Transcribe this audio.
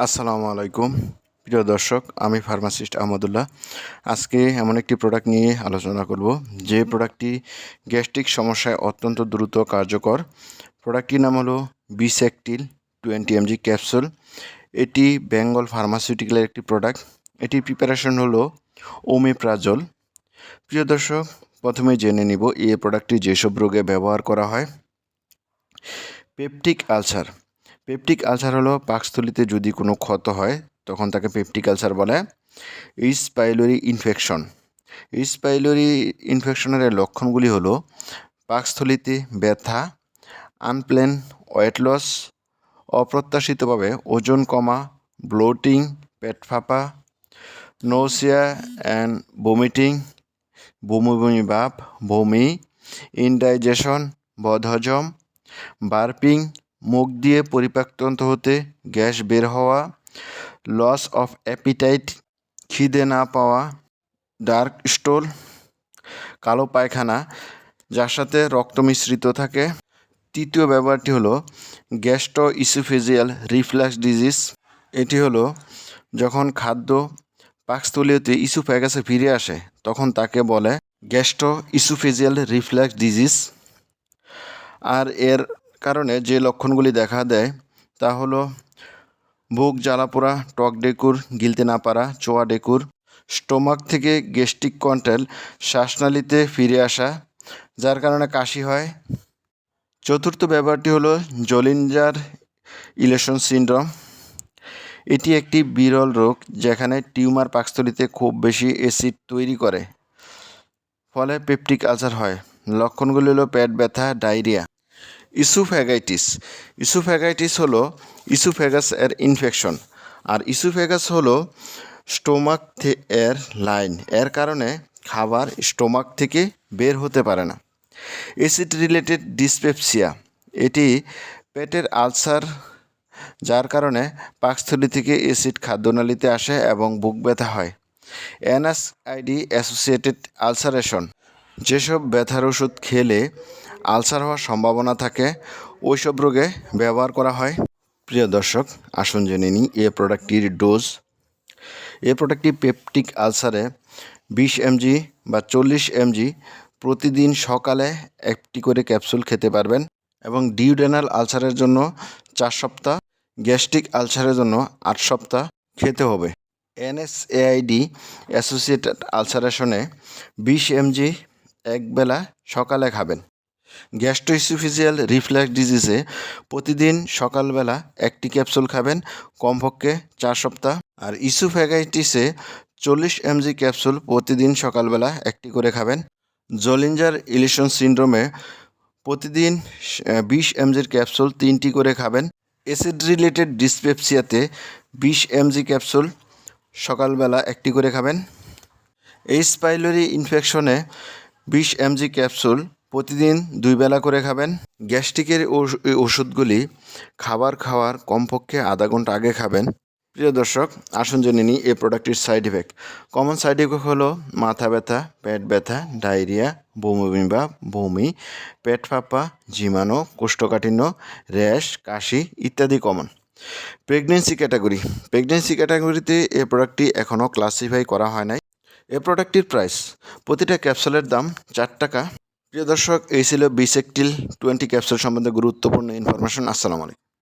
আসসালামু আলাইকুম প্রিয় দর্শক, আমি ফার্মাসিস্ট আহমদুল্লাহ। আজকে এমন একটি প্রোডাক্ট নিয়ে আলোচনা করব যে প্রোডাক্টটি গ্যাস্ট্রিক সমস্যায় অত্যন্ত দ্রুত কার্যকর। প্রোডাক্টটির নাম হলো বিসেকটিল 20 mg ক্যাপসুল। এটি বেঙ্গল ফার্মাসিউটিক্যালের একটি প্রোডাক্ট। এটির প্রিপারেশন হলো ওমেপ্রাজল। প্রিয় দর্শক, প্রথমে জেনে নিব এই প্রোডাক্টটি যেসব রোগে ব্যবহার করা হয়। Peptic ulcer. পেপটিক আলসার হলো পাকস্থলীতে যদি কোনো ক্ষত হয় তখন তাকে পেপটিক আলসার বলে। H pylori infection. H pylori ইনফেকশনের লক্ষণগুলি হলো পাকস্থলীতে ব্যথা, আনপ্লেন ওয়েট লস, অপ্রত্যাশিতভাবে ওজন কমা, ব্লোটিং, পেট ফাঁপা, নৌসিয়া অ্যান্ড ভমিটিং, বমি বমি ভাব, বমি, ইনডাইজেশন, বদহজম, বার্পিং, মুখ দিয়ে পরিপাকতন্ত্র হতে গ্যাস বের হওয়া, লস অফ অ্যাপিটাইট, খিদে না পাওয়া, ডার্ক স্টোল, কালো পায়খানা যার সাথে রক্ত মিশ্রিত থাকে। তৃতীয় ব্যাপারটি হলো গ্যাস্ট্রো ইসোফেজিয়াল রিফ্লাক্স ডিজিজ। এটি হলো যখন খাদ্য পাকস্থলীতে ইসোফ্যাগাসে ফিরে আসে তখন তাকে বলে গ্যাস্ট্রো ইসোফেজিয়াল রিফ্লাক্স ডিজিজ। আর এর কারণে যে লক্ষণগুলি দেখা দেয় তা হলো বুক জ্বালাপোড়া, টক ডেকুর, গিলতে না পারা, চোয়া ডেকুর, স্টোমাক থেকে গ্যাস্ট্রিক কন্ট্রোল, শ্বাসনালীতে ফিরে আসা যার কারণে কাশি হয়। চতুর্থ ব্যাপারটি হলো জলিঞ্জার ইলেশন সিনড্রোম। এটি একটি বিরল রোগ যেখানে টিউমার পাকস্থলীতে খুব বেশি অ্যাসিড তৈরি করে, ফলে পেপটিক আলসার হয়। লক্ষণগুলি হলো পেট ব্যথা, ডায়রিয়া। ইসোফ্যাগাইটিস। ইসোফ্যাগাইটিস হলো ইসোফ্যাগাস এর ইনফেকশন। আর ইসোফ্যাগাস হলো স্টোমাক এর লাইন, এর কারণে খাবার স্টোমাক থেকে বের হতে পারে না। Acid related dyspepsia. এটি পেটের আলসার যার কারণে পাকস্থলী থেকে অ্যাসিড খাদ্যনালীতে আসে এবং বুক ব্যথা হয়। NSAID associated ulceration. যেসব ব্যথার ওষুধ খেলে আলসার হওয়ার সম্ভাবনা থাকে ওইসব রোগে ব্যবহার করা হয়। প্রিয় দর্শক, আসুন জেনে নিই এই প্রোডাক্টটির ডোজ। এই প্রোডাক্টটি পেপটিক আলসারে 20 mg বা 40 mg প্রতিদিন সকালে একটি করে ক্যাপসুল খেতে পারবেন এবং ডিউডেনাল আলসারের জন্য 4 সপ্তাহ, গ্যাস্ট্রিক আলসারের জন্য 8 সপ্তাহ খেতে হবে। এনএসএআইডি অ্যাসোসিয়েটেড আলসারেশনে 20 mg একবেলা সকালে খাবেন। গ্যাস্ট্রোইসোফেজিয়াল রিফ্লাক্স ডিজিজে প্রতিদিন সকালবেলা একটি ক্যাপসুল খাবেন কমপক্ষে 4 সপ্তাহ। আর ইসোফ্যাগাইটিসে 40 mg ক্যাপসুল প্রতিদিন সকালবেলা একটি করে খাবেন। জলিঞ্জার ইলেশন সিনড্রোমে প্রতিদিন 20 mg ক্যাপসুল 3টি করে খাবেন। অ্যাসিড রিলেটেড ডিসপেপসিয়াতে 20 mg ক্যাপসুল সকালবেলা একটি করে খাবেন। এইচ পাইলোরি ইনফেকশনে 20 mg ক্যাপসুল প্রতিদিন 2 বেলা করে খাবেন। গ্যাস্ট্রিকের ওষুধগুলি খাবার খাওয়ার কমপক্ষে আধা ঘন্টা আগে খাবেন। প্রিয় দর্শক, আসুন জেনে নিই এই প্রোডাক্টটির side effect. Common side effect হলো মাথা ব্যথা, পেট ব্যথা, ডায়রিয়া, বমি ভাব, বমি, পেট ফাঁপা, ঝিমানো, কোষ্ঠকাঠিন্য, র্যাশ, কাশি ইত্যাদি কমন। Pregnancy category. প্রেগনেন্সি ক্যাটাগরিতে এই প্রোডাক্টটি এখনও ক্লাসিফাই করা হয় নাই। এই প্রোডাক্টটির প্রাইস প্রতিটা ক্যাপসুলের দাম 4 টাকা। প্রিয় দর্শক, এই ছিল বিসেকটিল 20 ক্যাপসুল সম্বন্ধে গুরুত্বপূর্ণ ইনফরমেশন। আসসালামু আলাইকুম।